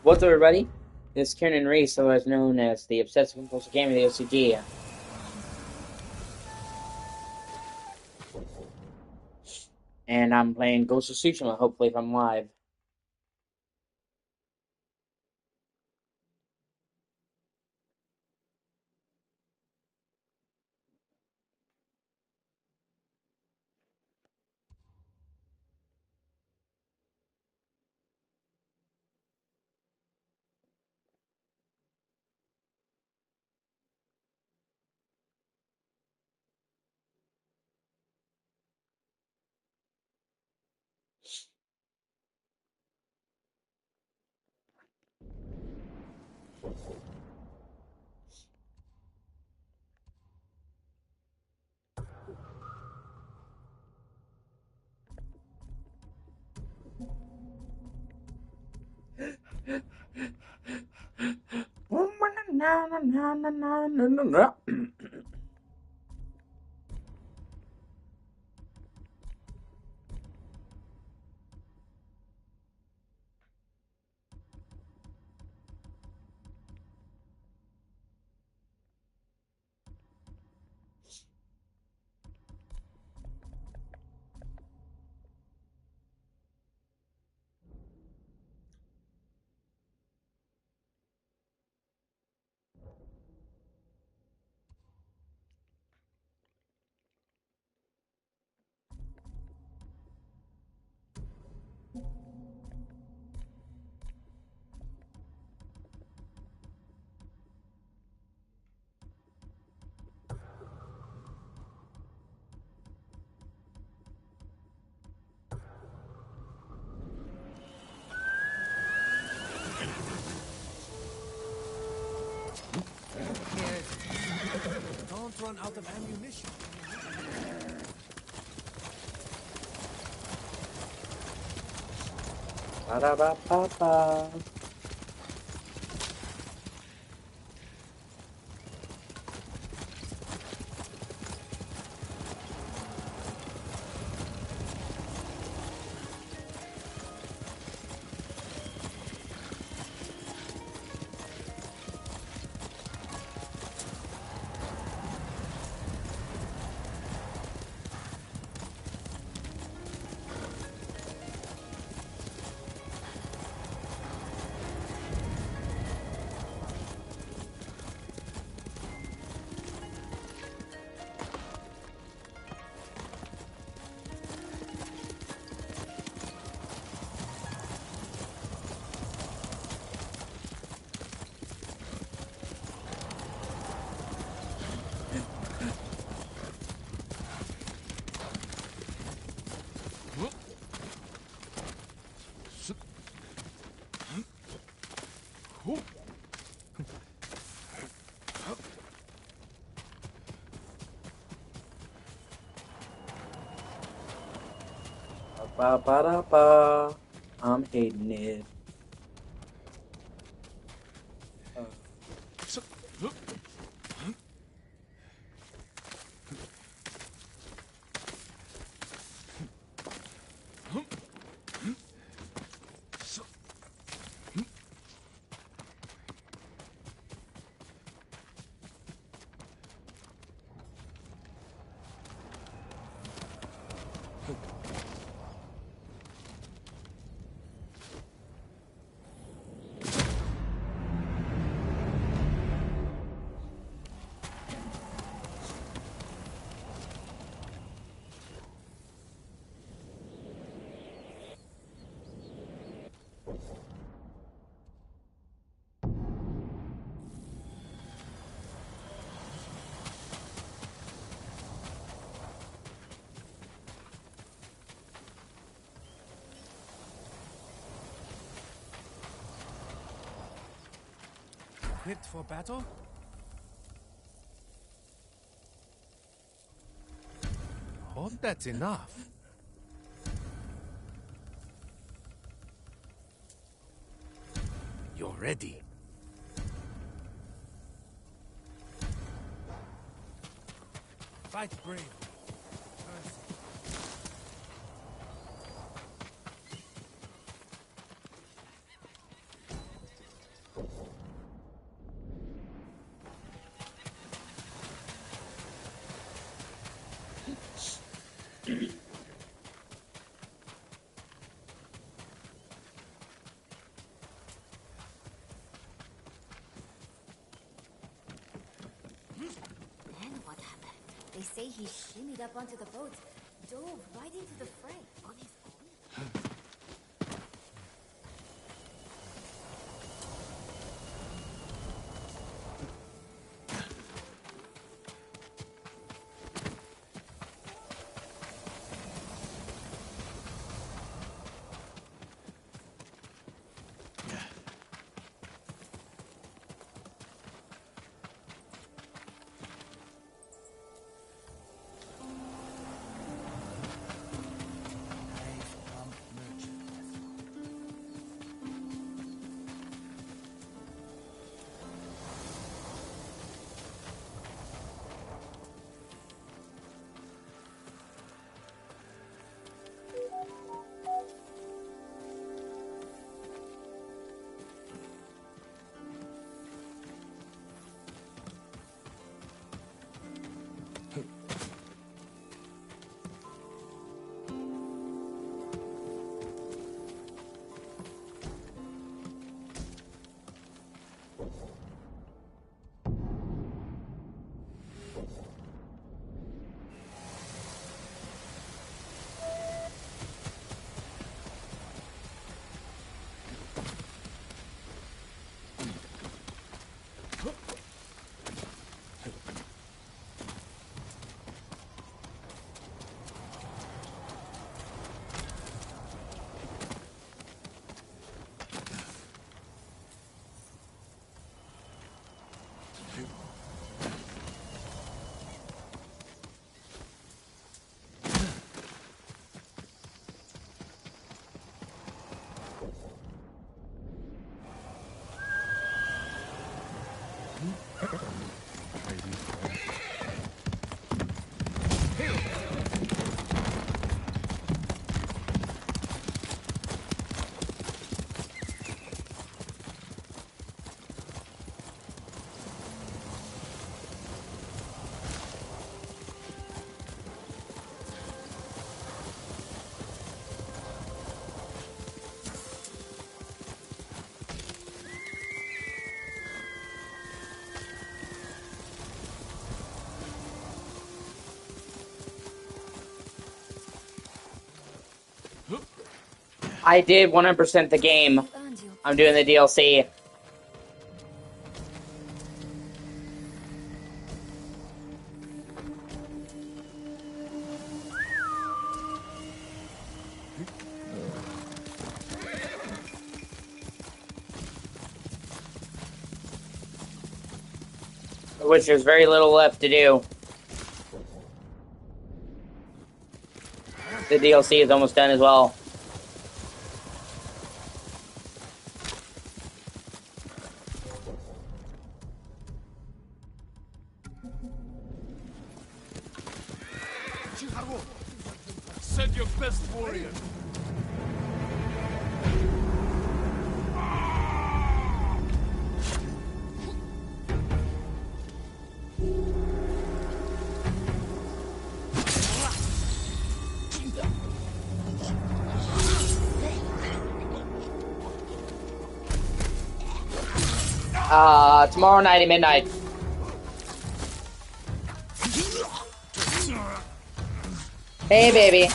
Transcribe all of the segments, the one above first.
What's up, everybody? This is Kieran Reese, otherwise known as the Obsessive Compulsive Gamer, the O.C.G. And I'm playing Ghost of Tsushima, hopefully if I'm live. Don't run out of ammunition. Ba-da-ba-ba-ba. Ba-ba-da-ba. I'm hating it. Equipped for battle? Hope that's enough. You're ready. Fight brave. say he shimmied up onto the boat, dove right into the fray on his own. I did 100% the game. Earned you. I'm doing the DLC. Which there's very little left to do. The DLC is almost done as well. Send your best warrior. Tomorrow night at midnight. Hey, baby.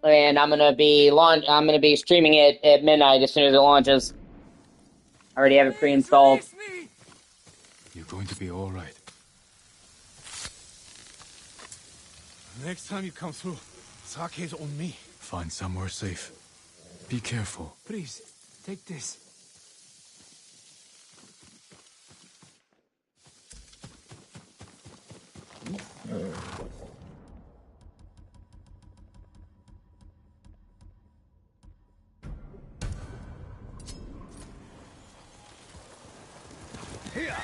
And I'm gonna be streaming it at midnight as soon as it launches. I already have it pre-installed. You're going to be all right. Next time you come through, sake's on me. Find somewhere safe. Be careful. Please, take this. Here.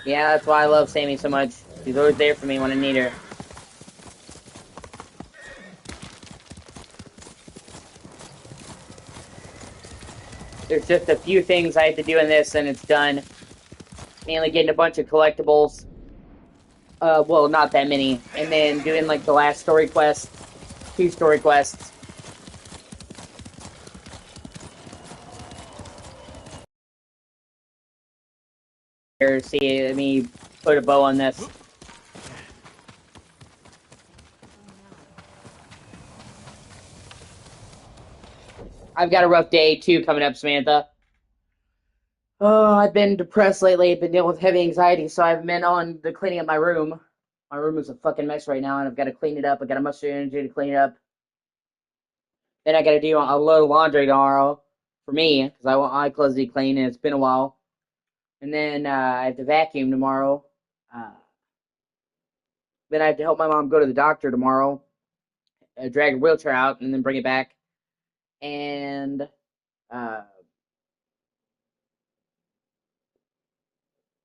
Yeah, that's why I love Sammy so much. She's always there for me when I need her. There's just a few things I have to do in this, and it's done. Mainly getting a bunch of collectibles. Well, not that many. And then doing, like, the last story quest. 2 story quests. Here, see, let me put a bow on this. I've got a rough day, too, coming up, Samantha. Oh, I've been depressed lately. I've been dealing with heavy anxiety, so I've been on the cleaning up my room. My room is a fucking mess right now, and I've got to clean it up. I've got a much energy to clean it up. Then I got to do a load of laundry tomorrow for me, because I want my clothes to be clean, and it's been a while. And then I have to vacuum tomorrow. Then I have to help my mom go to the doctor tomorrow, drag her wheelchair out, and then bring it back. And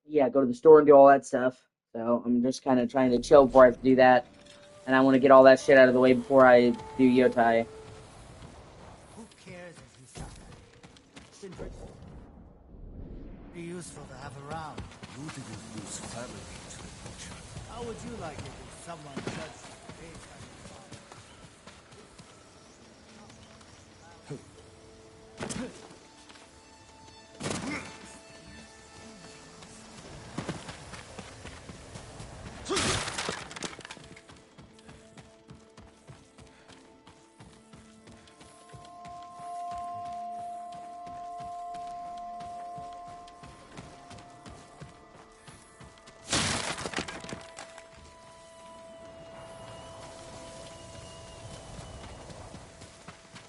yeah, go to the store and do all that stuff. So I'm just kind of trying to chill before I have to do that. And I want to get all that shit out of the way before I do yotai. Who cares if you suck? Be useful to have around. You didn't lose family to the butcher. How would you like it if someone judged you based on your father?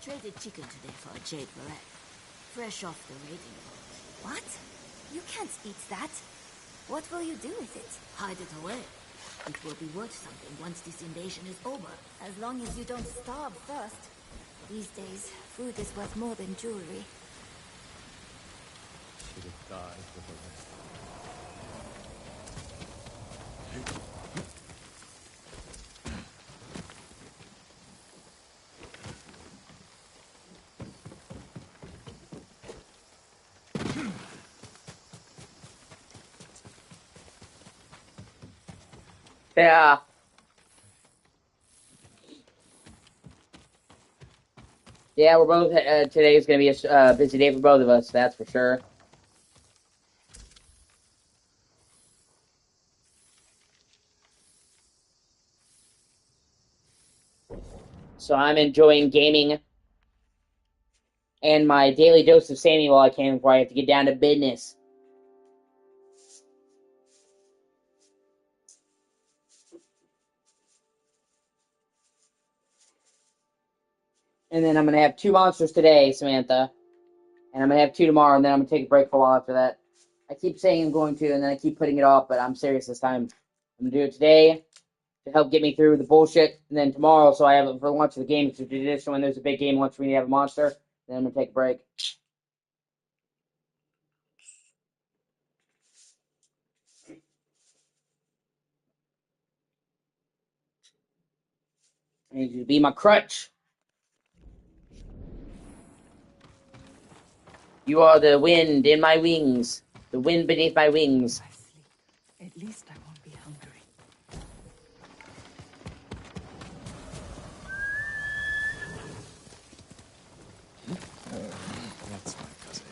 Traded chicken today for a jade barrette. Fresh off the raiding boat. What? You can't eat that. What will you do with it? Hide it away. It will be worth something once this invasion is over. As long as you don't starve first. These days, food is worth more than jewelry. Should have died with the rest. Yeah. Yeah, we're both. Today's gonna be a busy day for both of us. That's for sure. So I'm enjoying gaming and my daily dose of Sammy while I can before I have to get down to business. And then I'm gonna have 2 monsters today, Samantha. And I'm gonna have 2 tomorrow, and then I'm gonna take a break for a while after that. I keep saying I'm going to, and then I keep putting it off, but I'm serious this time. I'm gonna do it today to help get me through the bullshit, and then tomorrow, so I have it for launch of the game. It's a tradition when there's a big game launch, we need to have a monster. Then I'm gonna take a break. I need you to be my crutch. You are the wind in my wings, the wind beneath my wings. I sleep. At least I won't be hungry. That's my cousin.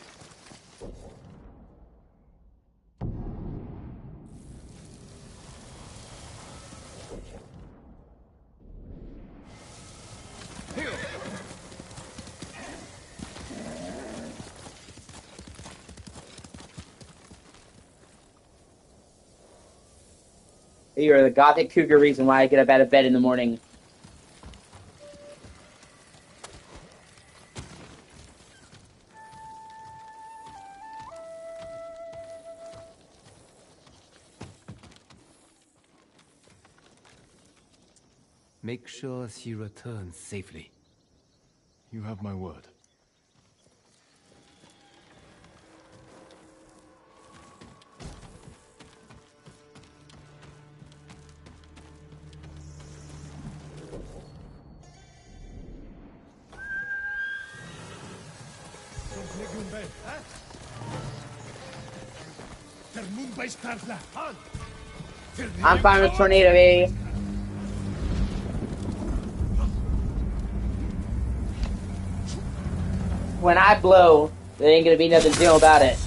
You are the gothic cougar reason why I get up out of bed in the morning. Make sure she returns safely. You have my word. I'm fine with tornado, baby. When I blow, there ain't gonna be nothing to do about it.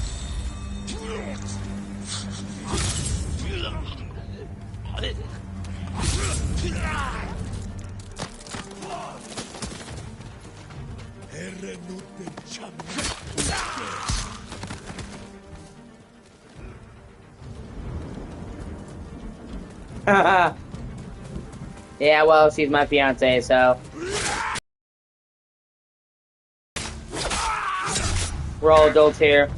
Yeah, well, she's my fiance, so we're all adults here.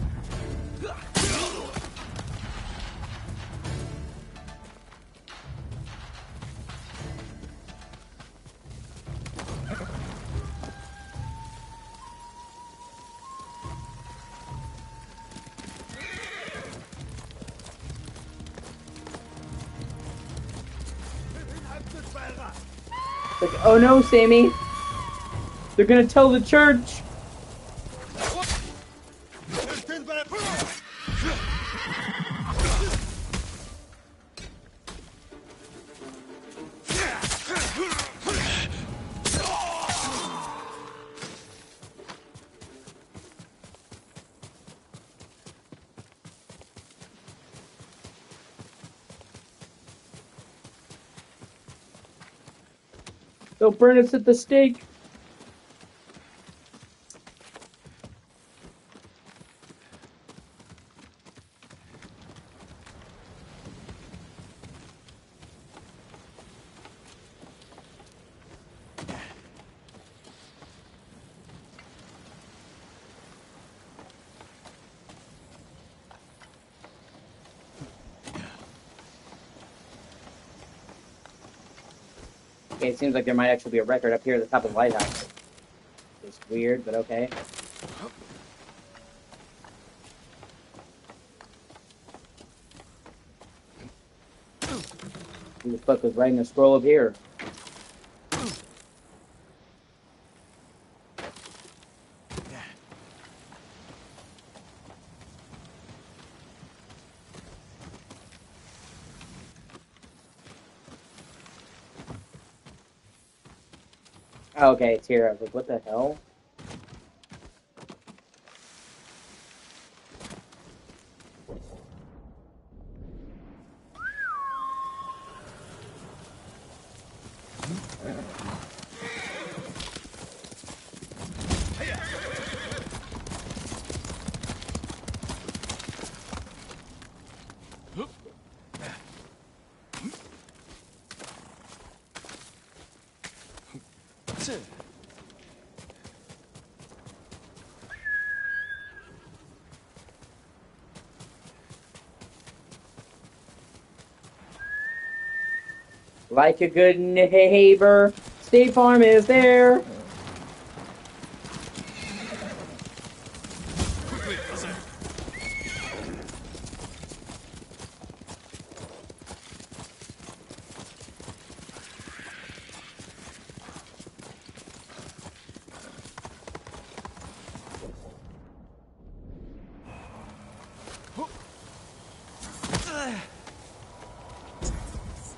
Like, oh no, Sammy. They're gonna tell the church. They'll burn us at the stake. Okay, it seems like there might actually be a record up here at the top of the lighthouse. It's weird, but okay. Who the fuck was writing a scroll up here? Oh, okay, it's here. I was like, what the hell? Like a good neighbor, State Farm is there.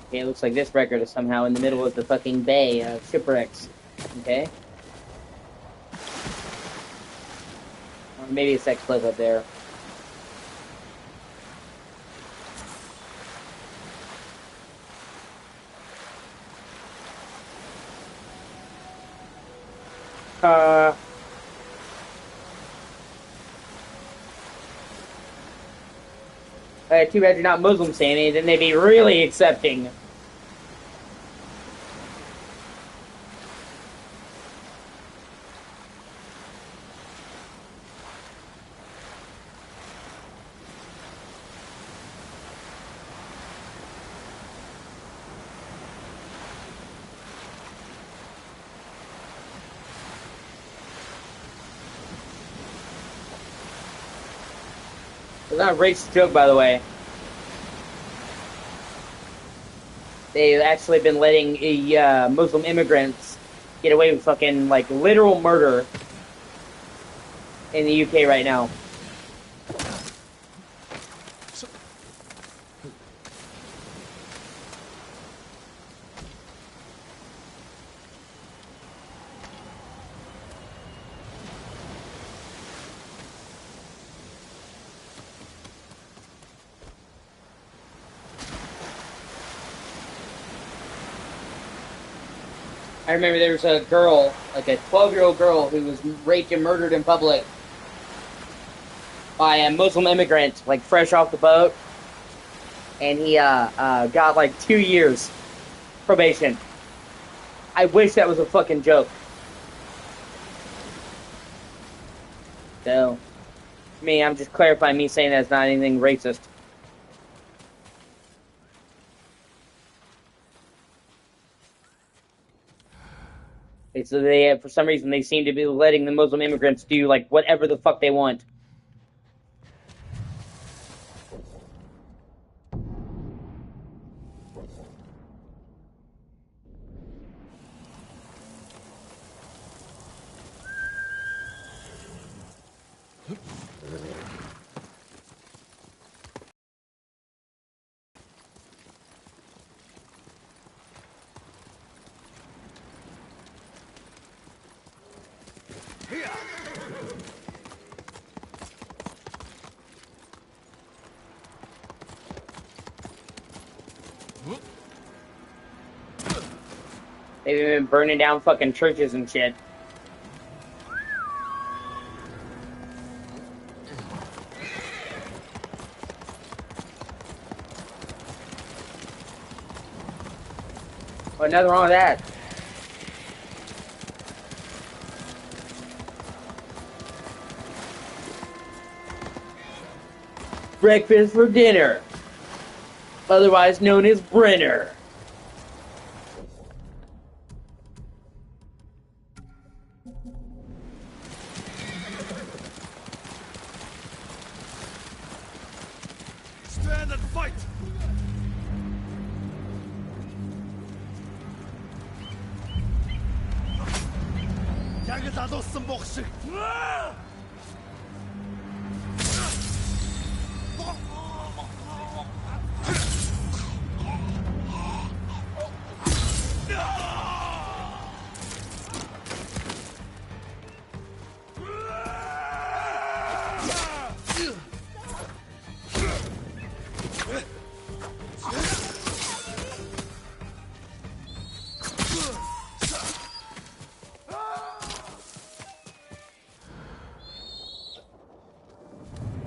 Okay, it looks like this record is somehow in the middle of the fucking bay of shipwrecks. Okay. Or maybe a sex clip up there. Too bad you're not Muslim, Sammy. Then they'd be really accepting. It's not a racist joke, by the way. They've actually been letting Muslim immigrants get away with fucking, like, literal murder. in the UK right now. I remember there was a girl, like a 12-year-old girl, who was raped and murdered in public by a Muslim immigrant, like fresh off the boat, and he got like 2 years probation. I wish that was a fucking joke. So, me, I'm just clarifying me saying that's not anything racist. So they, for some reason, they seem to be letting the Muslim immigrants do like whatever the fuck they want. They've been burning down fucking churches and shit. Well, nothing wrong with that. Breakfast for dinner, otherwise known as Brenner. Stand and fight! Яг л алуулсан бох шиг.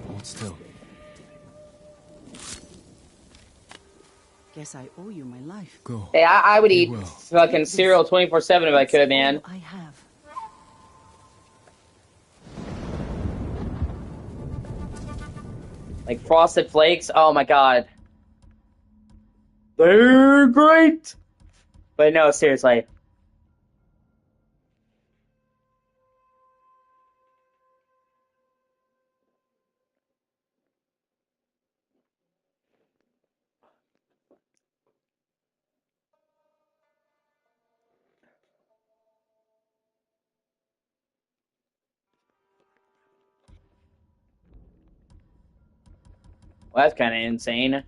Hold still. Guess I owe you my life. Go. Hey, I would eat will. fucking cereal 24/7 if I could, man. All I have. Like Frosted Flakes, oh my god. They're great! But no, seriously. Well, that's kind of insane.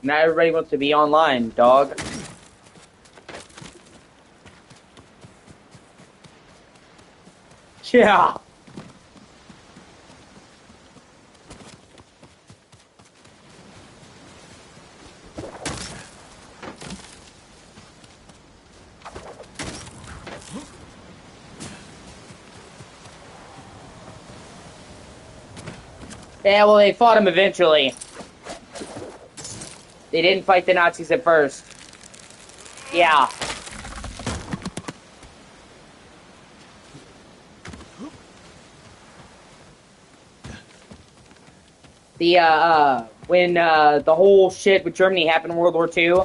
Not everybody wants to be online, dog. Yeah. Yeah, well, they fought him eventually. They didn't fight the Nazis at first. Yeah. When the whole shit with Germany happened in World War II,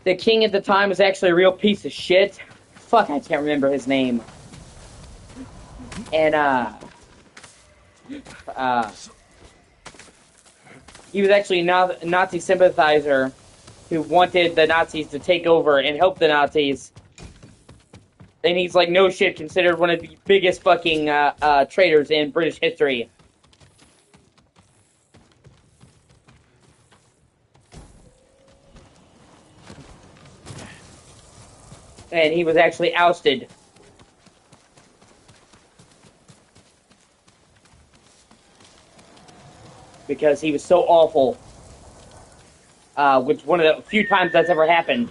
the king at the time was actually a real piece of shit. Fuck, I can't remember his name. And, he was actually a Nazi sympathizer who wanted the Nazis to take over and help the Nazis. And he's like, no shit, considered one of the biggest fucking traitors in British history. And he was actually ousted. Because he was so awful. Which one of the few times that's ever happened.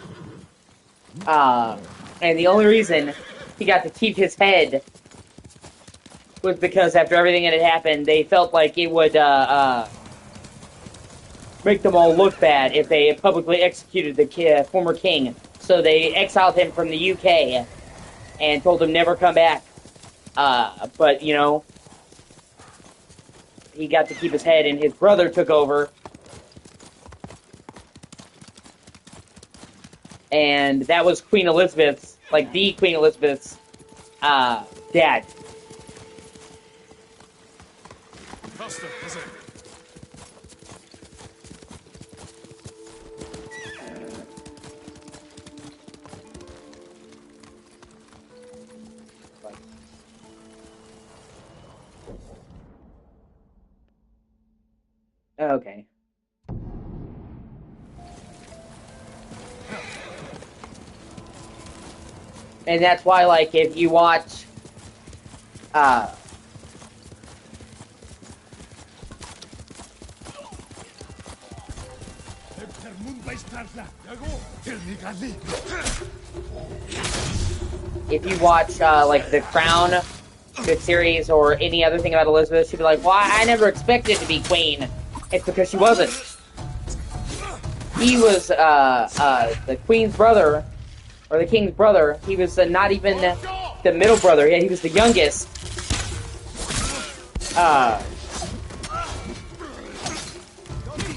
And the only reason he got to keep his head was because after everything that had happened, they felt like it would make them all look bad if they publicly executed the former king. So they exiled him from the UK and told him never come back. But, you know, he got to keep his head, and his brother took over. And that was Queen Elizabeth's, like, the Queen Elizabeth's dad. Faster, faster. Okay. And that's why, like, if you watch, if you watch, like, The Crown, the series, or any other thing about Elizabeth, she'd be like, well, I never expected to be queen. It's because she wasn't. He was, the queen's brother, or the king's brother. He was not even the middle brother. Yeah, he was the youngest.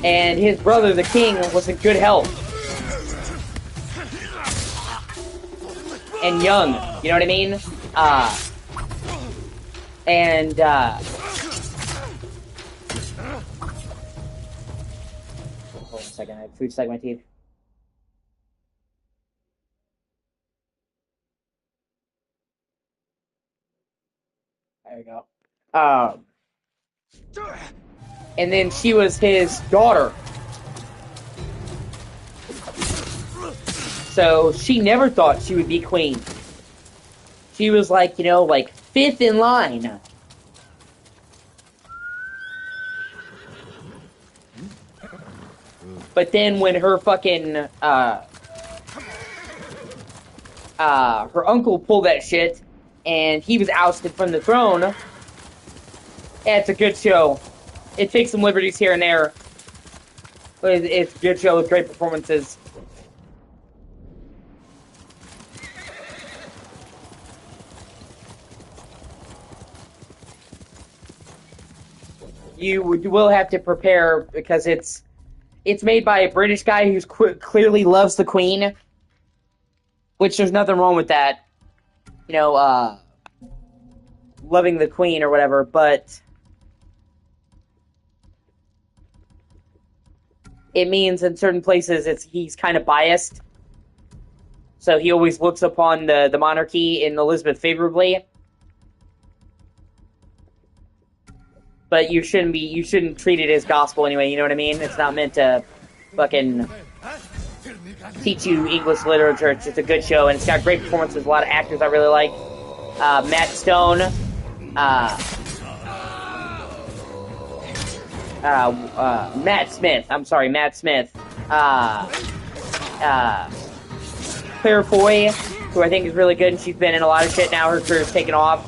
And his brother, the king, was in good health. And young, you know what I mean? Hold on a second, I have food stuck in my teeth. There we go. And then she was his daughter. So she never thought she would be queen. She was like, you know, like, fifth in line. But then when her fucking, her uncle pulled that shit, and he was ousted from the throne, yeah, it's a good show. It takes some liberties here and there, but it's a good show with great performances. You will have to prepare because it's made by a British guy who's clearly loves the Queen, which there's nothing wrong with that. You know, loving the Queen or whatever, but it means in certain places he's kind of biased. So he always looks upon the monarchy in Elizabeth favorably. But you shouldn't treat it as gospel anyway, you know what I mean? It's not meant to fucking teach you English literature. It's just a good show, and it's got great performances, a lot of actors I really like. Matt Stone, Matt Smith, Claire Foy, who I think is really good, and she's been in a lot of shit now, her career's taken off.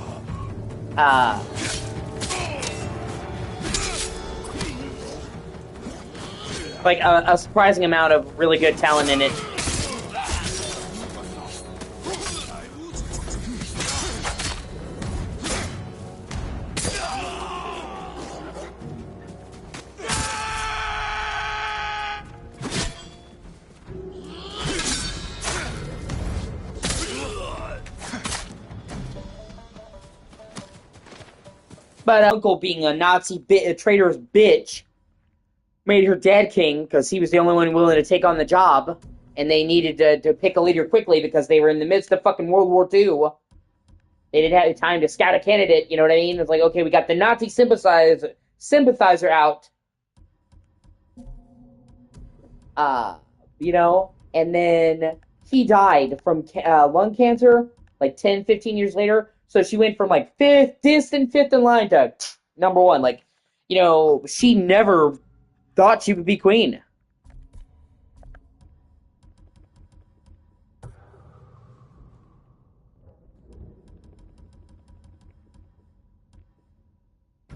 Like, a surprising amount of really good talent in it. But uncle, being a Nazi a traitorous bitch, made her dad king because he was the only one willing to take on the job, and they needed to pick a leader quickly because they were in the midst of fucking World War II. They didn't have time to scout a candidate, you know what I mean? It's like, okay, we got the Nazi sympathizer out, you know, and then he died from lung cancer like 10, 15 years later. So she went from like distant fifth in line to number one. Like, you know, she never thought she would be queen.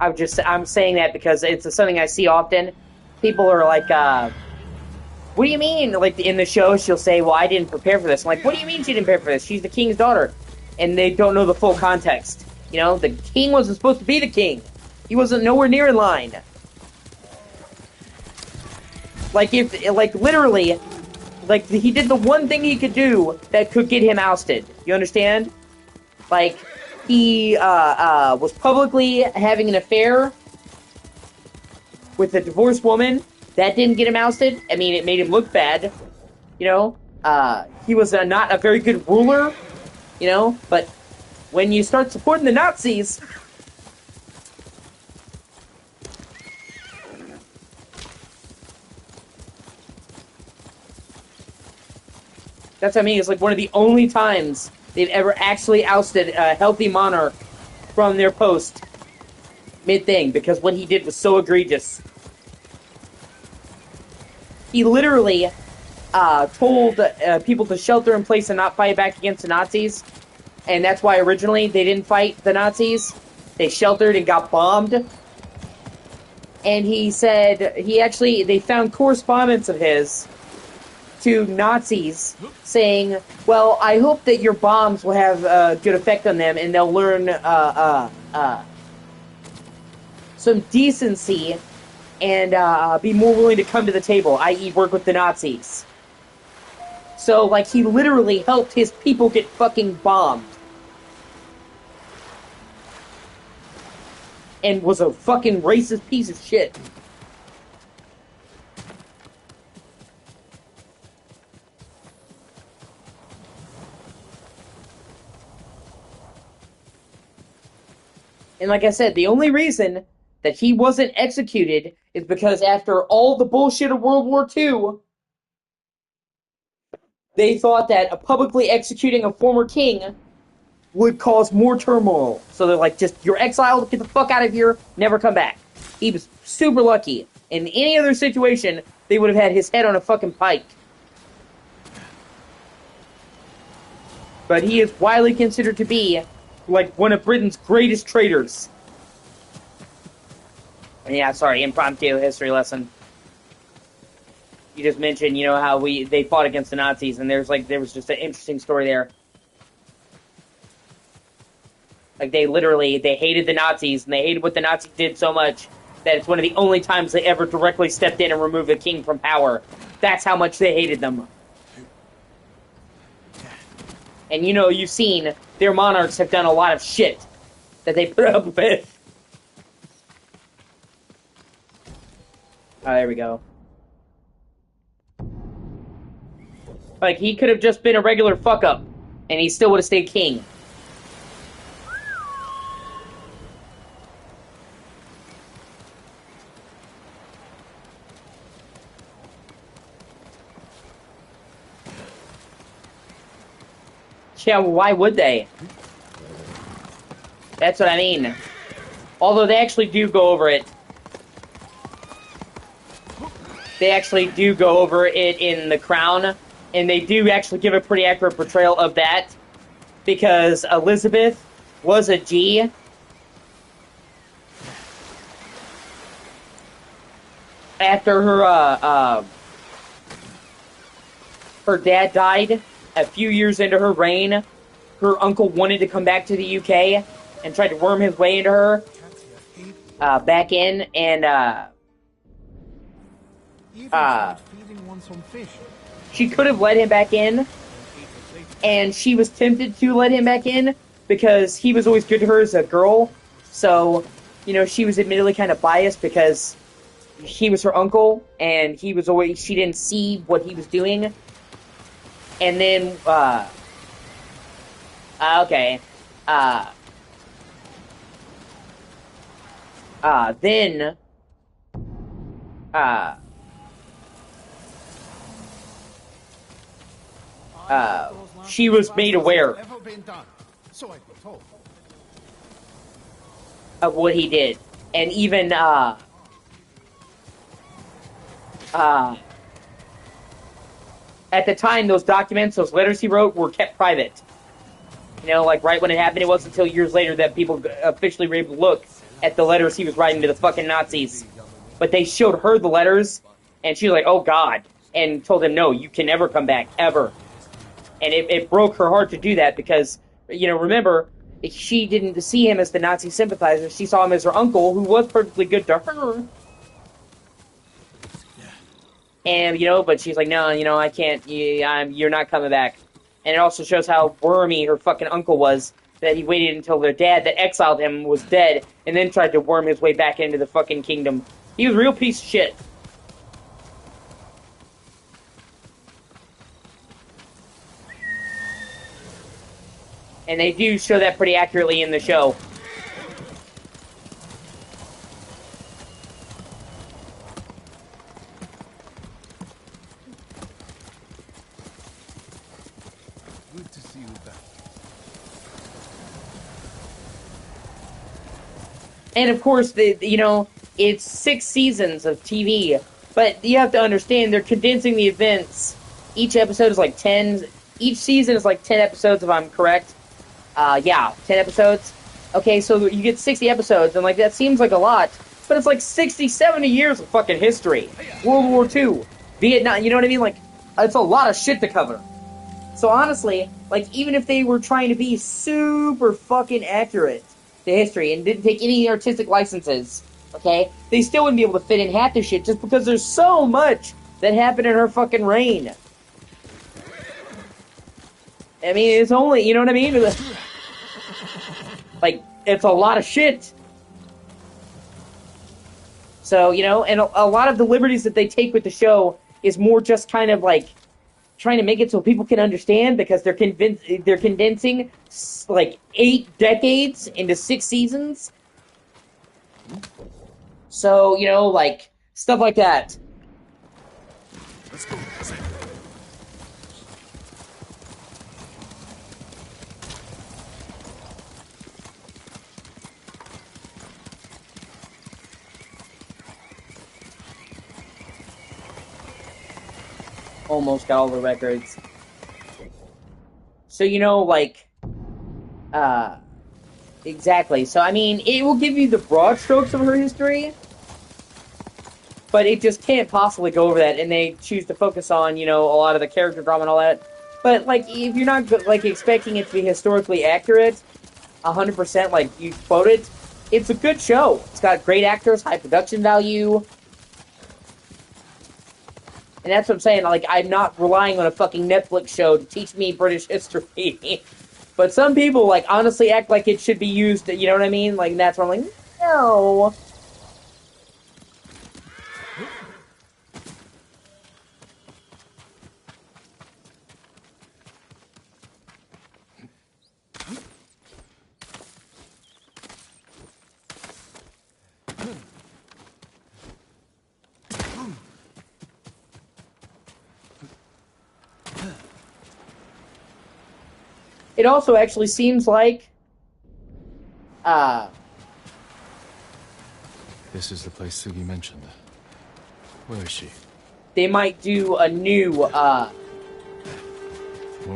I'm saying that because it's something I see often. People are like, what do you mean? Like, in the show, she'll say, well, I didn't prepare for this. I'm like, what do you mean she didn't prepare for this? She's the king's daughter. And they don't know the full context. You know, the king wasn't supposed to be the king. He wasn't nowhere near in line. Like, literally, like, he did the one thing he could do that could get him ousted. You understand? Like, he, was publicly having an affair with a divorced woman. That didn't get him ousted. I mean, it made him look bad. You know? He was not a very good ruler. You know? But when you start supporting the Nazis... That's what I mean. It's like one of the only times they've ever actually ousted a healthy monarch from their post mid-thing, because what he did was so egregious. He literally told people to shelter in place and not fight back against the Nazis, and that's why originally they didn't fight the Nazis. They sheltered and got bombed. And he said they found correspondence of his to Nazis saying, well, I hope that your bombs will have a good effect on them and they'll learn some decency and be more willing to come to the table, i.e. work with the Nazis. So, like, he literally helped his people get fucking bombed. And was a fucking racist piece of shit. And like I said, the only reason that he wasn't executed is because after all the bullshit of World War II, they thought that publicly executing a former king would cause more turmoil. So they're like, just, you're exiled, get the fuck out of here, never come back. He was super lucky. In any other situation, they would have had his head on a fucking pike. But he is widely considered to be like one of Britain's greatest traitors. Yeah, sorry, impromptu history lesson. You just mentioned, you know, how they fought against the Nazis, and there was just an interesting story there. Like, they hated the Nazis, and they hated what the Nazis did so much that it's one of the only times they ever directly stepped in and removed a king from power. That's how much they hated them. And, you know, you've seen their monarchs have done a lot of shit that they put up with. Oh, there we go. Like, he could have just been a regular fuck-up, and he still would have stayed king. Yeah, why would they? That's what I mean. Although they actually do go over it. They actually do go over it in The Crown, and they do actually give a pretty accurate portrayal of that, because Elizabeth was a G. After her dad died, a few years into her reign, her uncle wanted to come back to the UK and tried to worm his way into her back in, and she could have let him back in, and she was tempted to let him back in because he was always good to her as a girl. So she was admittedly kind of biased because he was her uncle, and she didn't see what he was doing. And then, okay, then, she was made aware So I've been told. of what he did. And even, at the time, those documents, those letters he wrote, were kept private. Like right when it happened, it wasn't until years later that people officially were able to look at the letters he was writing to the fucking Nazis. But they showed her the letters, and she was like, oh god, and told him, no, you can never come back, ever. And it broke her heart to do that because, remember, she didn't see him as the Nazi sympathizer. She saw him as her uncle, who was perfectly good to her. And, but she's like, no, I can't, you're not coming back. And it also shows how wormy her fucking uncle was, that he waited until their dad that exiled him was dead, and then tried to worm his way back into the fucking kingdom. He was a real piece of shit. And they do show that pretty accurately in the show. Good to see you back. And of course, it's 6 seasons of TV, but you have to understand they're condensing the events. Each episode is like 10. Each season is like 10 episodes, if I'm correct. 10 episodes. Okay, so you get 60 episodes, and like that seems like a lot, but it's like 60, 70 years of fucking history. World War II, Vietnam, you know what I mean? Like, it's a lot of shit to cover. So honestly, like, even if they were trying to be super fucking accurate to history and didn't take any artistic licenses, okay, they still wouldn't be able to fit in half the shit just because there's so much that happened in her fucking reign. I mean, it's only, you know what I mean? Like, it's a lot of shit. So, and a lot of the liberties that they take with the show is more just kind of like trying to make it so people can understand, because they're condensing like 8 decades into 6 seasons. So, like stuff like that. Let's go. Almost got all the records. So, exactly. So, I mean, it will give you the broad strokes of her history, but it just can't possibly go over that, and they choose to focus on, a lot of the character drama and all that. But, like, if you're not, like, expecting it to be historically accurate, 100%, like you quoted, it's a good show. It's got great actors, high production value. And that's what I'm saying, like, I'm not relying on a fucking Netflix show to teach me British history. But some people, like, honestly act like it should be used, you know what I mean? Like, that's where I'm like, no. It also actually seems like, This is the place Sugi mentioned. Where is she? they might do a new, More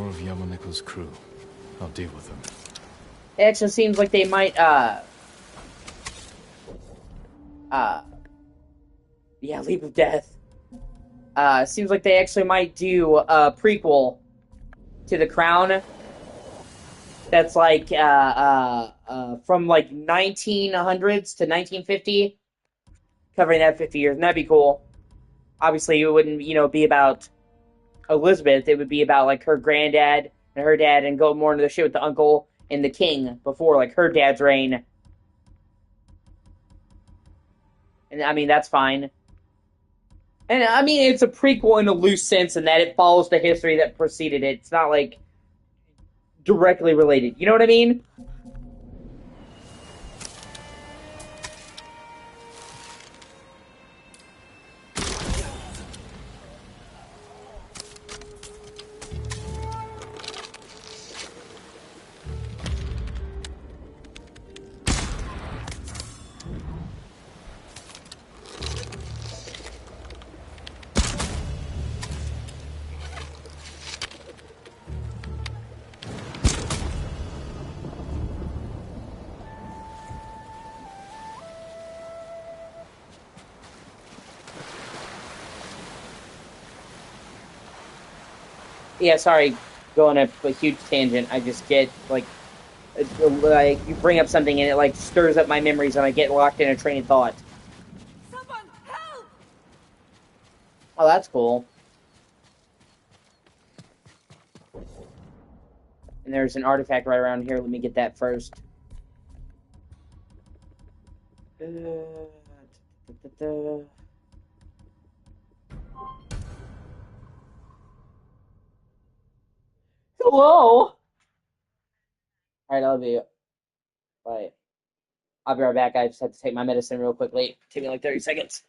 of Yamaneko's crew. I'll deal with them. it actually seems like they might, Leap of Death. Seems like they actually might do a prequel to The Crown. That's like, from like 1900s to 1950, covering that 50 years, and that'd be cool. Obviously, it wouldn't, be about Elizabeth. It would be about, like, her granddad and her dad, and go more into the shit with the uncle and the king before, like, her dad's reign. And I mean, that's fine. And I mean, it's a prequel in a loose sense in that it follows the history that preceded it. It's not like directly related. You know what I mean? Yeah, sorry, going a huge tangent. I just get like you bring up something and it like stirs up my memories and I get locked in a train of thought. Someone help! Oh, that's cool. And there's an artifact right around here. Let me get that first. Hello. All right, I'll be. Bye. I'll be right back. I just have to take my medicine real quickly. Take me like 30 seconds.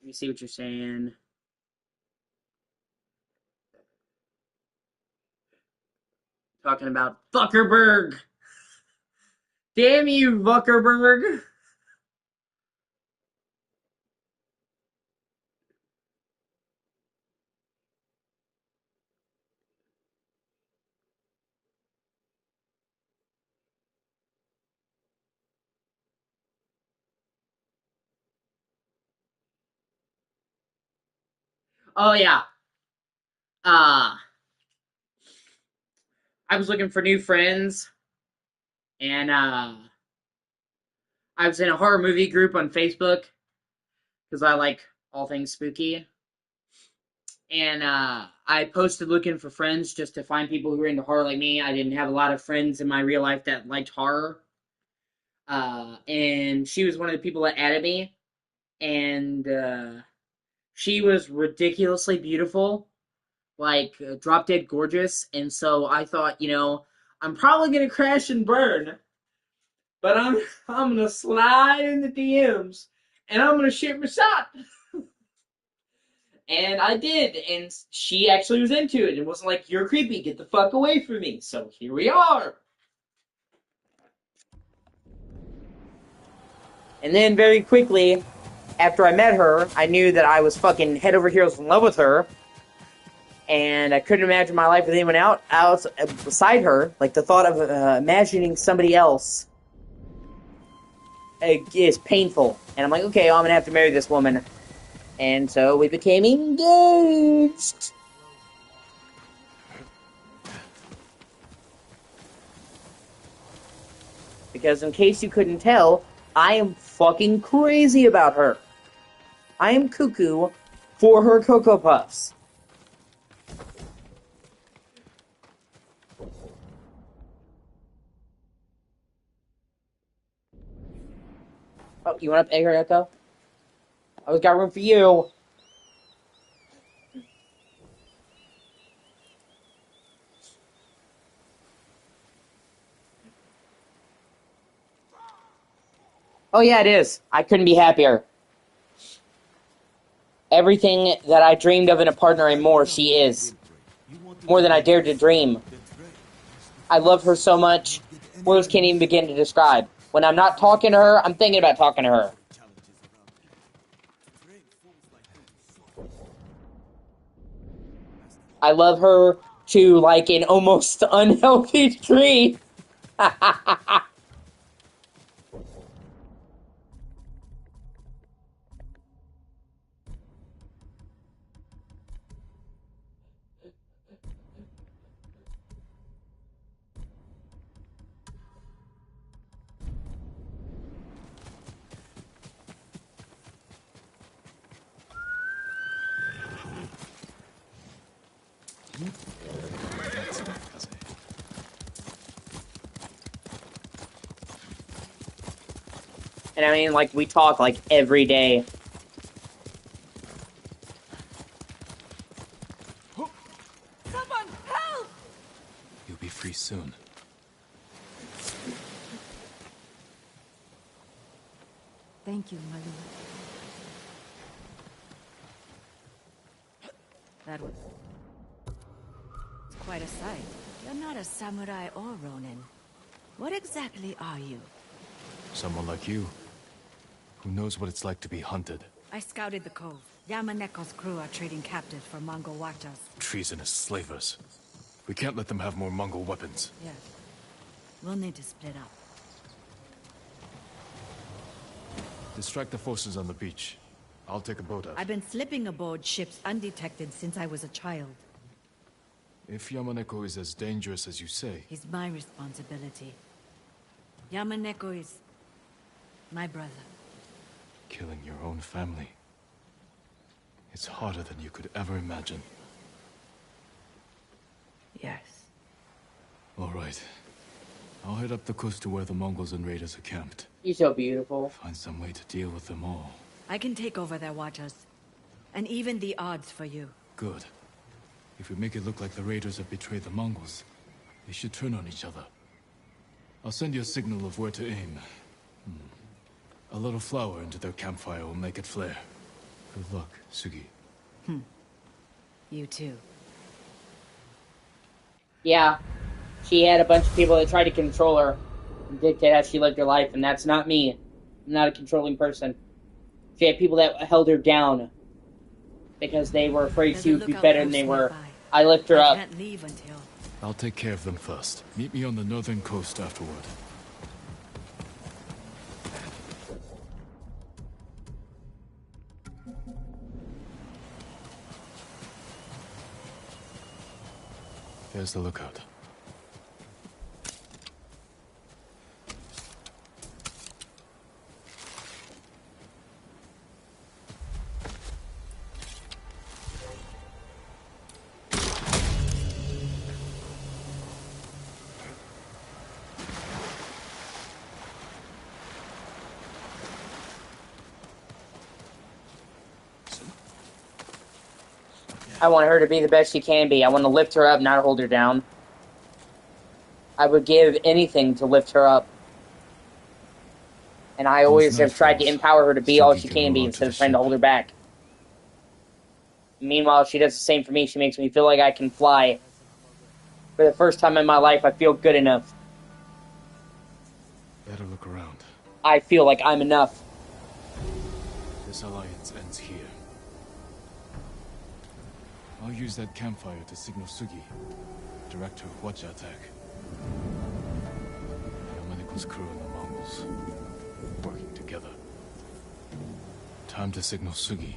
Let me see what you're saying. Talking about Zuckerberg. Damn you, Zuckerberg. Oh yeah. Uh I was looking for new friends and I was in a horror movie group on Facebook because I like all things spooky. And I posted looking for friends just to find people who were into horror like me. I didn't have a lot of friends in my real life that liked horror. And she was one of the people that added me. And she was ridiculously beautiful, like drop dead gorgeous. And so I thought, I'm probably gonna crash and burn, but I'm gonna slide in the DMs and I'm gonna shoot my shot. And I did, and she actually was into it. It wasn't like, you're creepy, get the fuck away from me. So here we are. And then very quickly, after I met her, I knew that I was fucking head over heels in love with her. And I couldn't imagine my life with anyone else beside her. Like, the thought of imagining somebody else is painful. And I'm like, okay, I'm going to have to marry this woman. And so we became engaged. Because in case you couldn't tell, I am fucking crazy about her. I am cuckoo for her Cocoa Puffs. Oh, you want to pay her, Echo? I always got room for you. Oh yeah, it is. I couldn't be happier. Everything that I dreamed of in a partner and more, she is. More than I dared to dream. I love her so much, words can't even begin to describe. When I'm not talking to her, I'm thinking about talking to her. I love her to, like, an almost unhealthy degree. And I mean, like, we talk, like, every day. Someone help! You'll be free soon. Thank you, my lord. That was quite a sight. You're not a samurai or ronin. What exactly are you? Someone like you, who knows what it's like to be hunted. I scouted the cove. Yamaneko's crew are trading captives for Mongol watchers. Treasonous slavers. We can't let them have more Mongol weapons. Yes. We'll need to split up. Distract the forces on the beach. I'll take a boat out. I've been slipping aboard ships undetected since I was a child. If Yamaneko is as dangerous as you say... He's my responsibility. Yamaneko is my brother. Killing your own family. It's harder than you could ever imagine. Yes. All right. I'll head up the coast to where the Mongols and raiders are camped. You're so beautiful. Find some way to deal with them all. I can take over their watchers. And even the odds for you. Good. If we make it look like the raiders have betrayed the Mongols, they should turn on each other. I'll send you a signal of where to aim. A little flour into their campfire will make it flare. Good luck, Sugi. You too. Yeah, she had a bunch of people that tried to control her and dictate how she lived her life, and that's not me. I'm not a controlling person. She had people that held her down because they were afraid There's she a would be lookout better than post they were. nearby. I lift her I up. can't leave until... I'll take care of them first. Meet me on the northern coast afterward. There's the lookout. I want her to be the best she can be. I want to lift her up, not hold her down. I would give anything to lift her up. And I always have tried to empower her to be all she can be instead of trying to hold her back. Meanwhile, she does the same for me. She makes me feel like I can fly. For the first time in my life, I feel good enough. Better look around. I feel like I'm enough. This alliance ends here. I'll use that campfire to signal Sugi. Direct her Hwacha attack. Yamaneko's crew and the Mongols working together. Time to signal Sugi.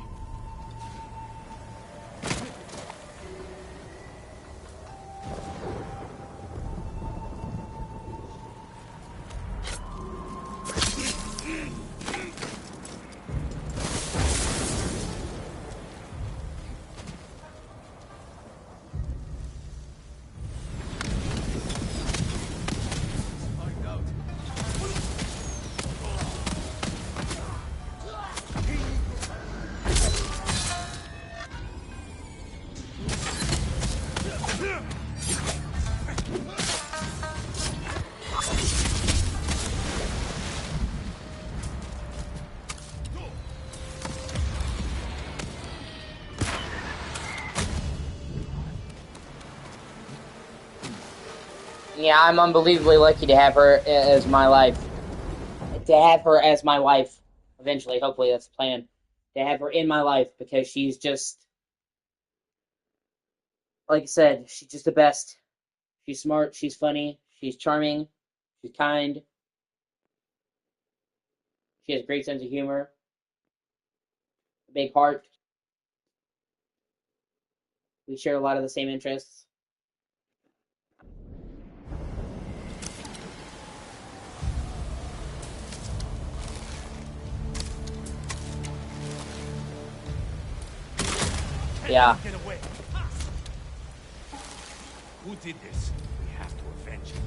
Yeah, I'm unbelievably lucky to have her as my life. To have her as my wife. Eventually, hopefully that's the plan. To have her in my life because she's just, like I said, she's just the best. She's smart, she's funny, she's charming, she's kind. She has a great sense of humor, a big heart. We share a lot of the same interests. Yeah. Get away. Who did this? We have to avenge him.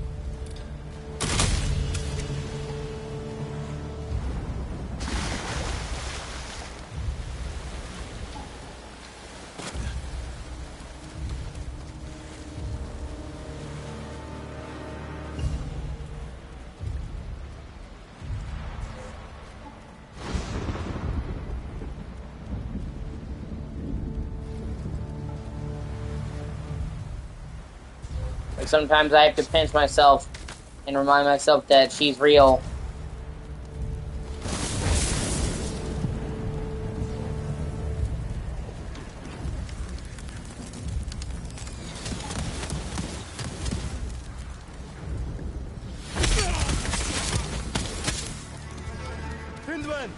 Like sometimes I have to pinch myself and remind myself that she's real. Hindman!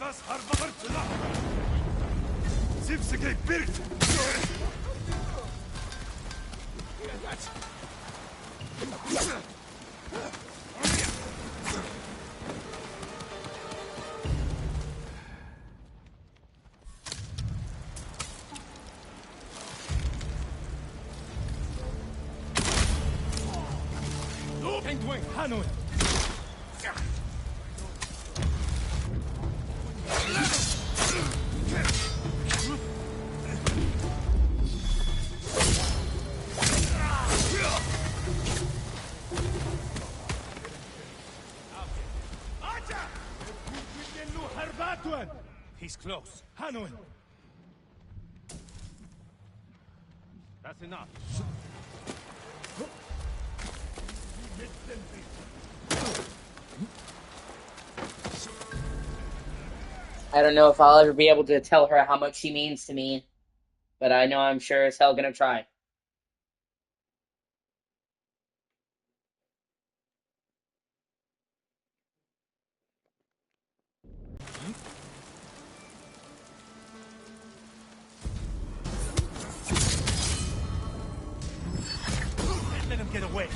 بس هربت لا سيبسك بيرت Penguin Hanoi He's close. Hanoi. That's enough. I don't know if I'll ever be able to tell her how much she means to me, but I know I'm sure as hell gonna try. Let him get away.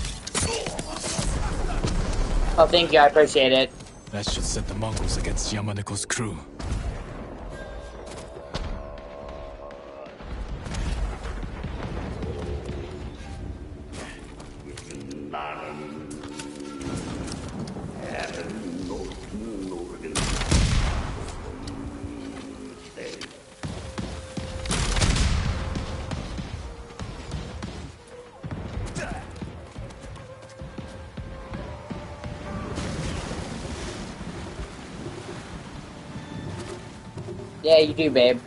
Oh, thank you, I appreciate it. That should set the Mongols against Yamaneko's crew. Yeah, you do, babe.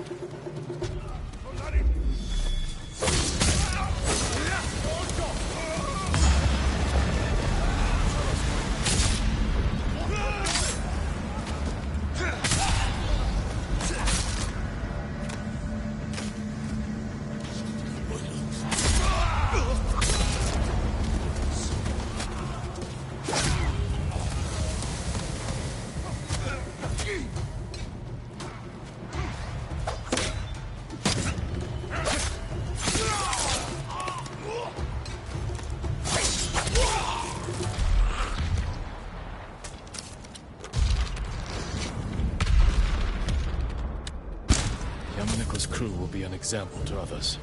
Yamaneko's crew will be an example to others.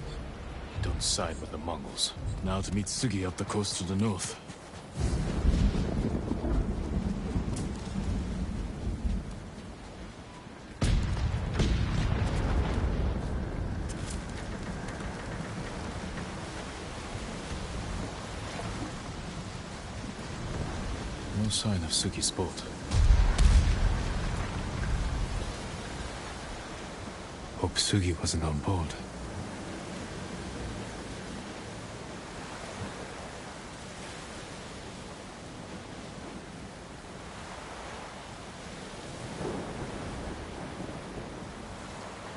Don't side with the Mongols. Now to meet Tsugi up the coast to the north. No sign of Suki's boat. Hope Sugi wasn't on board.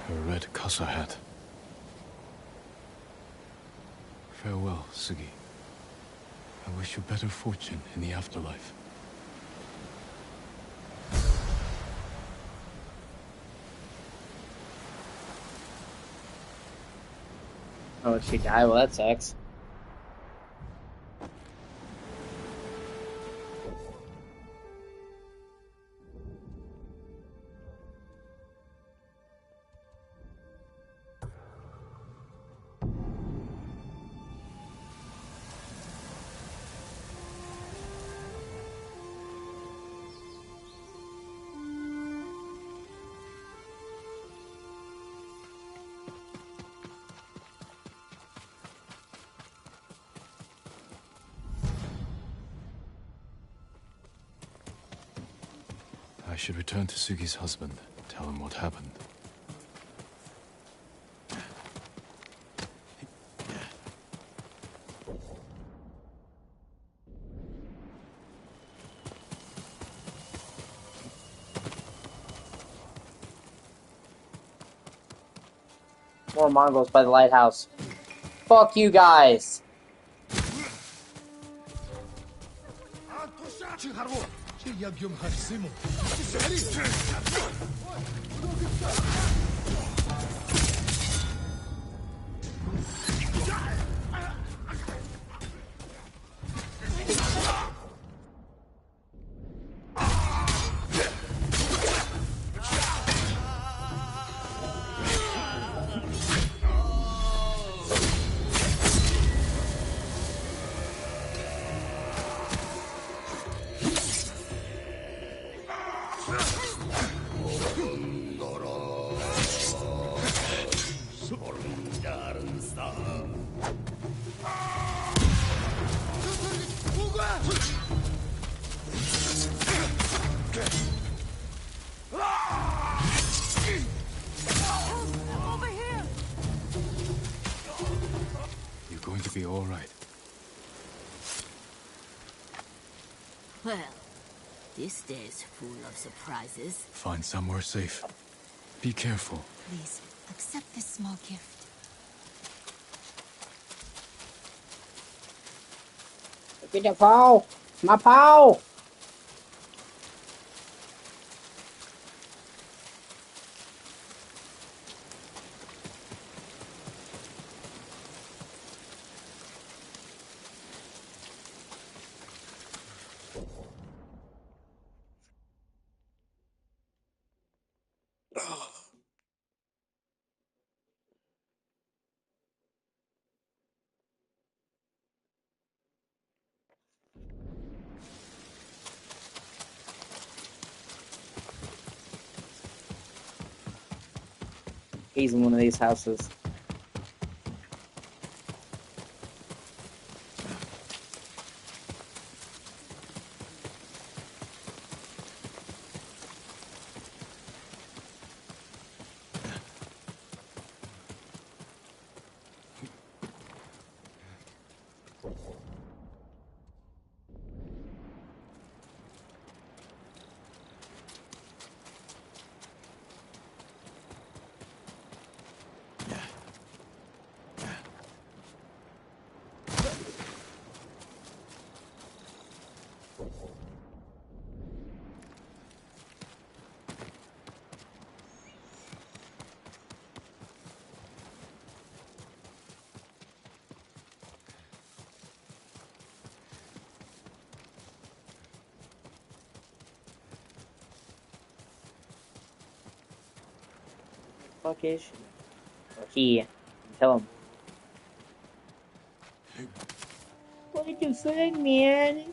Her red casa hat. Farewell, Sugi. I wish you better fortune in the afterlife. Oh, she died? Well, that sucks. I should return to Sugi's husband, tell him what happened. More Mongols by the lighthouse. Fuck you guys. Over here! You're going to be all right. Well, this day's full of surprises. Find somewhere safe. Be careful. Please, accept this small gift. Get the paw. My paw. He's in one of these houses. Fuck is she? Or he. Tell him. What did you say, man?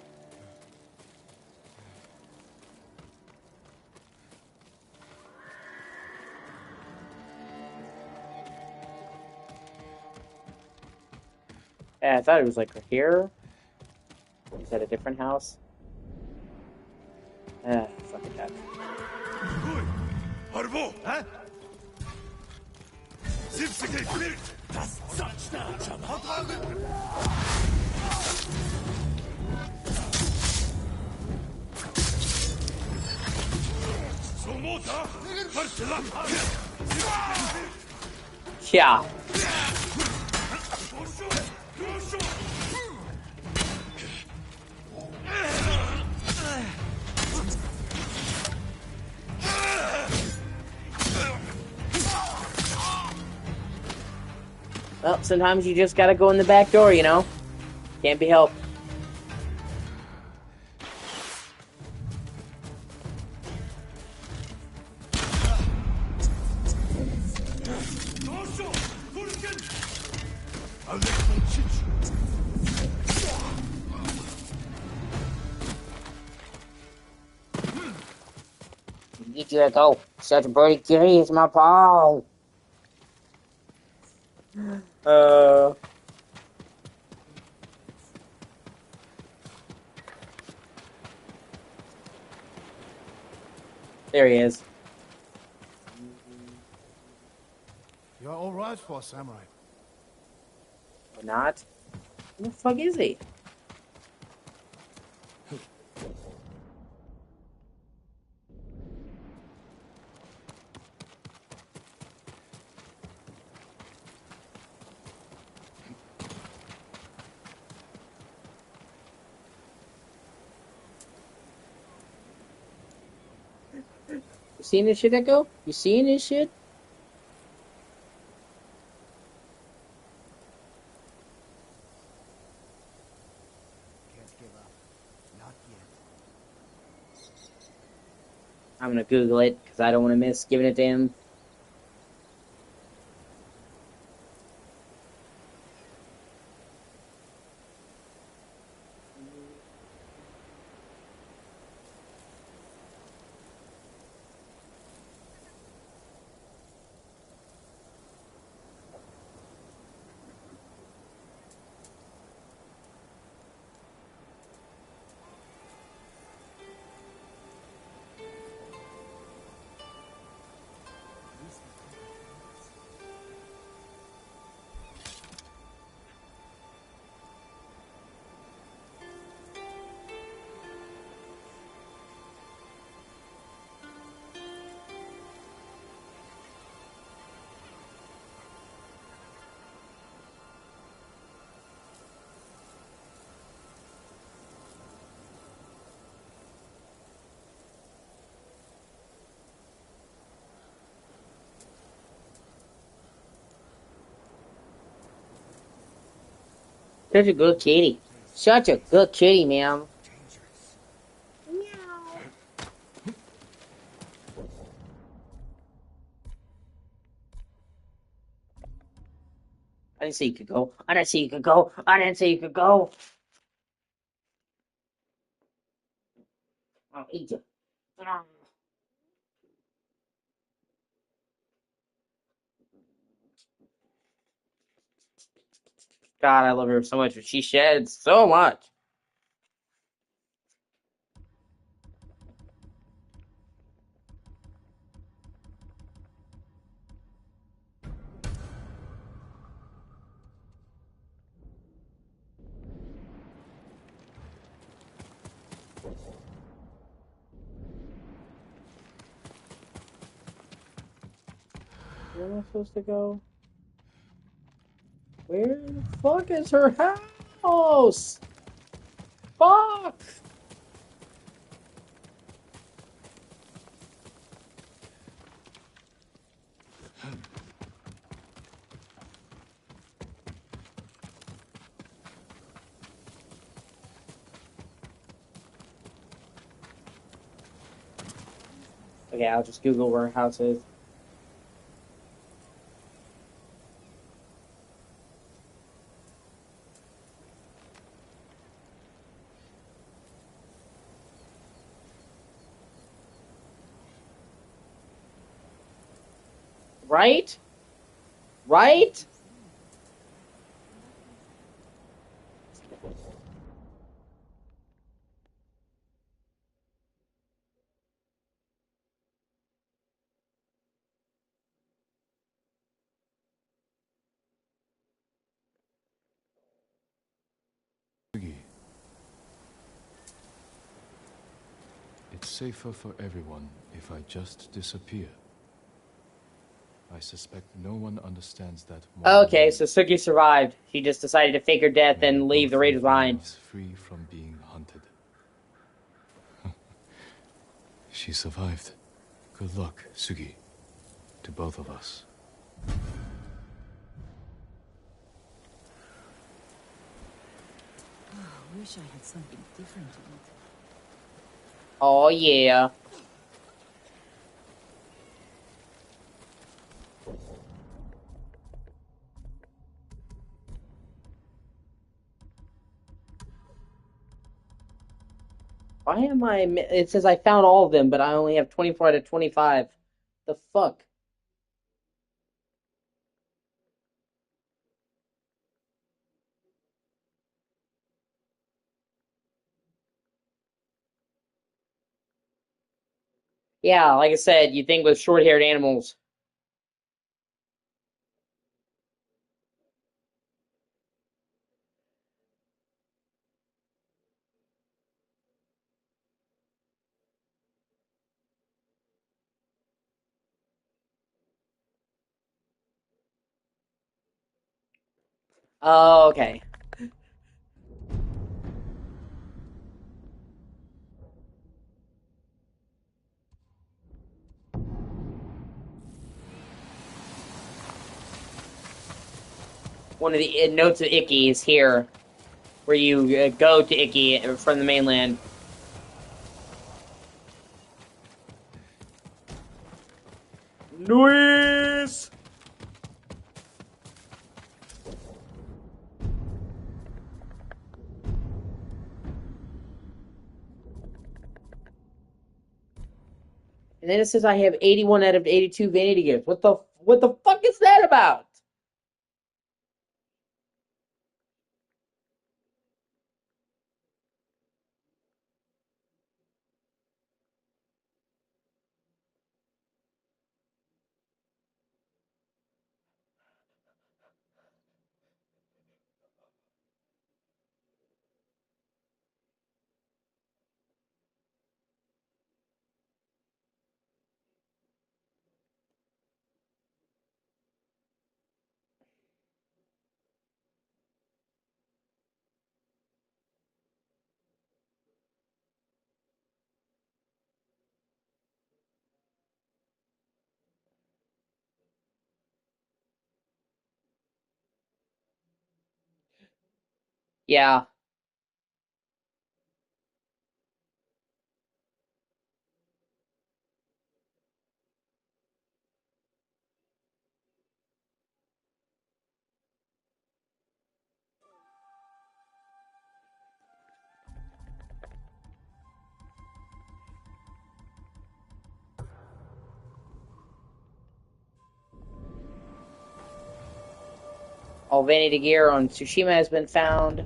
Yeah, I thought it was like here. Is that a different house? Fucking duck. Harbo! Hä? 70 Bild! Das Zahnschnarcher! So Motor! Kartela! Yeah. Well, sometimes you just gotta go in the back door, you know? Can't be helped. Get you to go. Such a pretty kitty, it's my paw. There he is. You're all right for a samurai. Or not? Who the fuck is he? You seeing this shit, Echo? You seeing this shit? Can't give up. Not yet. I'm gonna Google it, because I don't want to miss giving it to him. Such a good kitty. Such a good kitty, ma'am. Meow. I didn't say you could go. I didn't say you could go. I didn't say you could go. I'll eat you. God, I love her so much, but she sheds so much. Where am I supposed to go? Where the fuck is her house? Fuck! Okay, I'll just Google where her house is. Right? Right? It's safer for everyone if I just disappear. I suspect no one understands that. Okay, so Suki survived. She just decided to fake her death and leave the raiders behind. Free from being hunted. She survived. Good luck, Sugi. To both of us. I wish I had something different to eat. Oh, yeah. Why am I... It says I found all of them, but I only have 24 out of 25. The fuck? Yeah, like I said, you think with short-haired animals. Oh, okay. One of the notes of Icky is here, where you go to Icky from the mainland. Noise! And then it says I have 81 out of 82 vanity gears. What the fuck is that about? Yeah. All vanity gear on Tsushima has been found.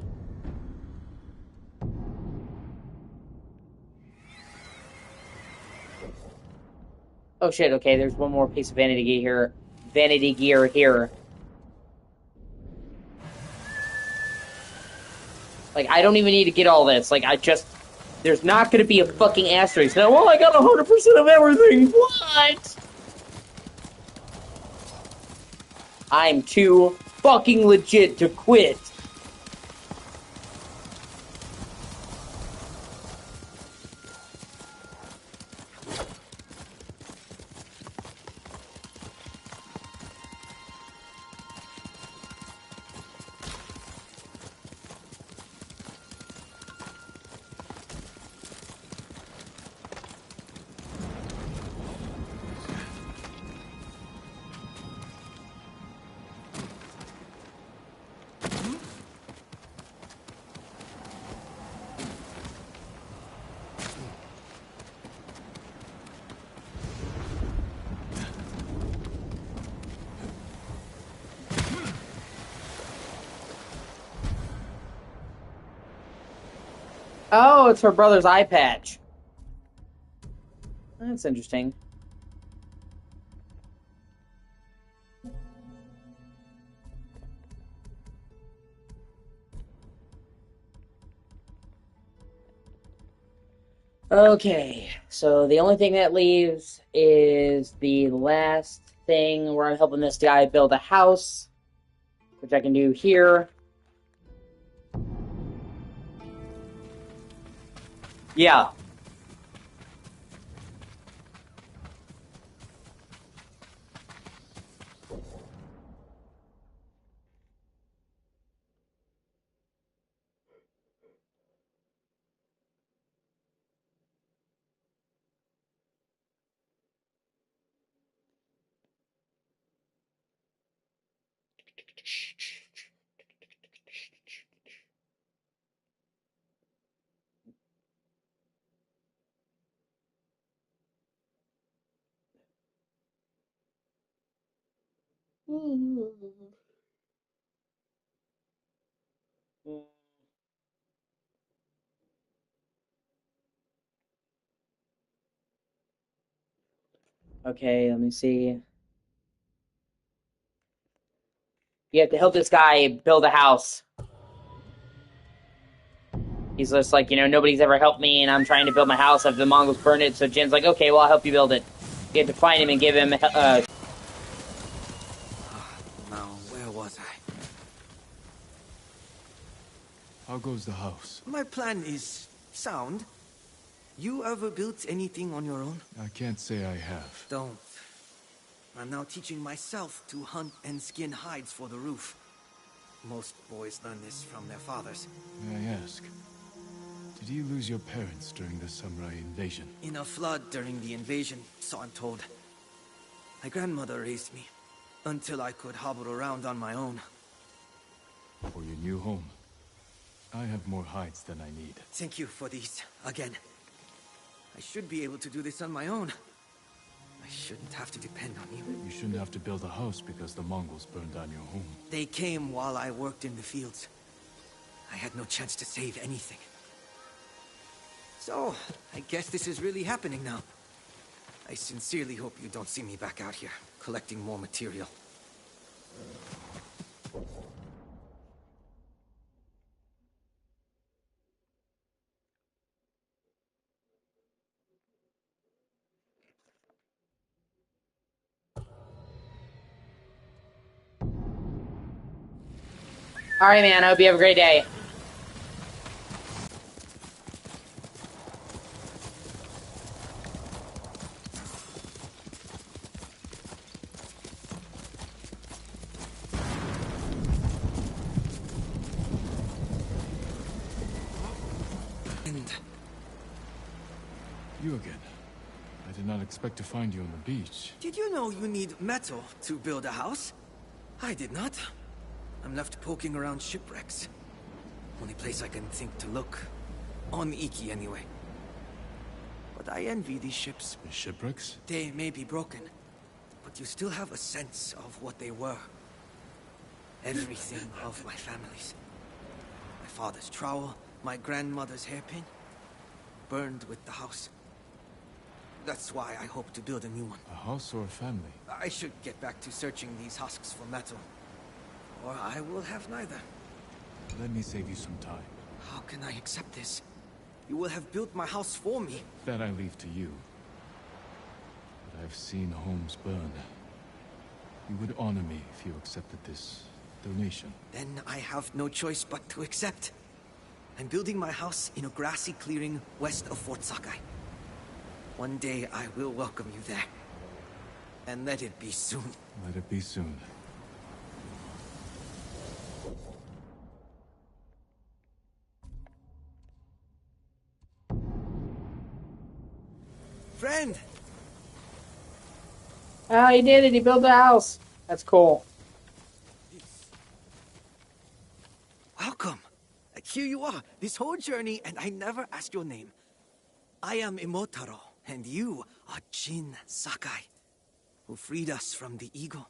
Oh shit, okay, there's one more piece of vanity gear here. Vanity gear here. Like, I don't even need to get all this. Like, there's not gonna be a fucking asterisk. Now, well, I got 100% of everything. What? I'm too fucking legit to quit. Oh, it's her brother's eye patch. That's interesting. Okay, so the only thing that leaves is the last thing where I'm helping this guy build a house, which I can do here. Yeah. Okay, let me see. You have to help this guy build a house. He's just like, nobody's ever helped me, and I'm trying to build my house after the Mongols burn it. So Jin's like, okay, well, I'll help you build it. You have to find him and give him. Now, where was I? How goes the house? My plan is sound. You ever built anything on your own? I can't say I have. Don't. I'm now teaching myself to hunt and skin hides for the roof. Most boys learn this from their fathers. May I ask, did you lose your parents during the samurai invasion? In a flood during the invasion, so I'm told. My grandmother raised me, until I could hobble around on my own. For your new home, I have more hides than I need. Thank you for these, again. I should be able to do this on my own. I shouldn't have to depend on you. You shouldn't have to build a house because the Mongols burned down your home. They came while I worked in the fields. I had no chance to save anything. So, I guess this is really happening now. I sincerely hope you don't see me back out here, collecting more material. All right, man. I hope you have a great day. And You again. I did not expect to find you on the beach. did you know you need metal to build a house? I did not. I'm left poking around shipwrecks. Only place I can think to look. On Iki, anyway. But I envy these ships. The shipwrecks? They may be broken, but you still have a sense of what they were. Everything of my family's. My father's trowel, my grandmother's hairpin, burned with the house. That's why I hope to build a new one. A house or a family? I should get back to searching these husks for metal. Or I will have neither. Let me save you some time. How can I accept this? You will have built my house for me. That I leave to you. But I've seen homes burn. You would honor me if you accepted this donation. Then I have no choice but to accept. I'm building my house in a grassy clearing west of Fort Sakai. One day I will welcome you there. And let it be soon. Let it be soon. Friend! Oh, he did it. He built a house. That's cool. Welcome. Here you are, this whole journey, and I never asked your name. I am Imotaro, and you are Jin Sakai, who freed us from the eagle.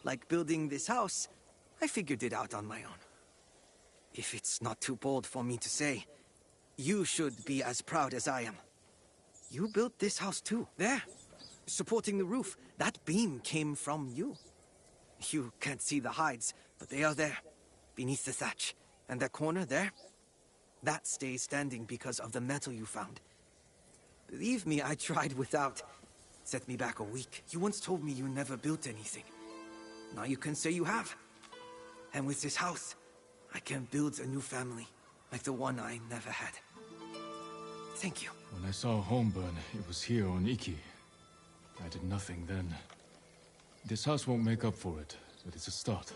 Like building this house, I figured it out on my own. If it's not too bold for me to say, you should be as proud as I am. You built this house too, there, supporting the roof. That beam came from you. You can't see the hides, but they are there, beneath the thatch. And that corner there? That stays standing because of the metal you found. Believe me, I tried without. Set me back a week. You once told me you never built anything. Now you can say you have. And with this house, I can build a new family, like the one I never had. Thank you. When I saw home burn, it was here on Iki. I did nothing then. This house won't make up for it, but it's a start.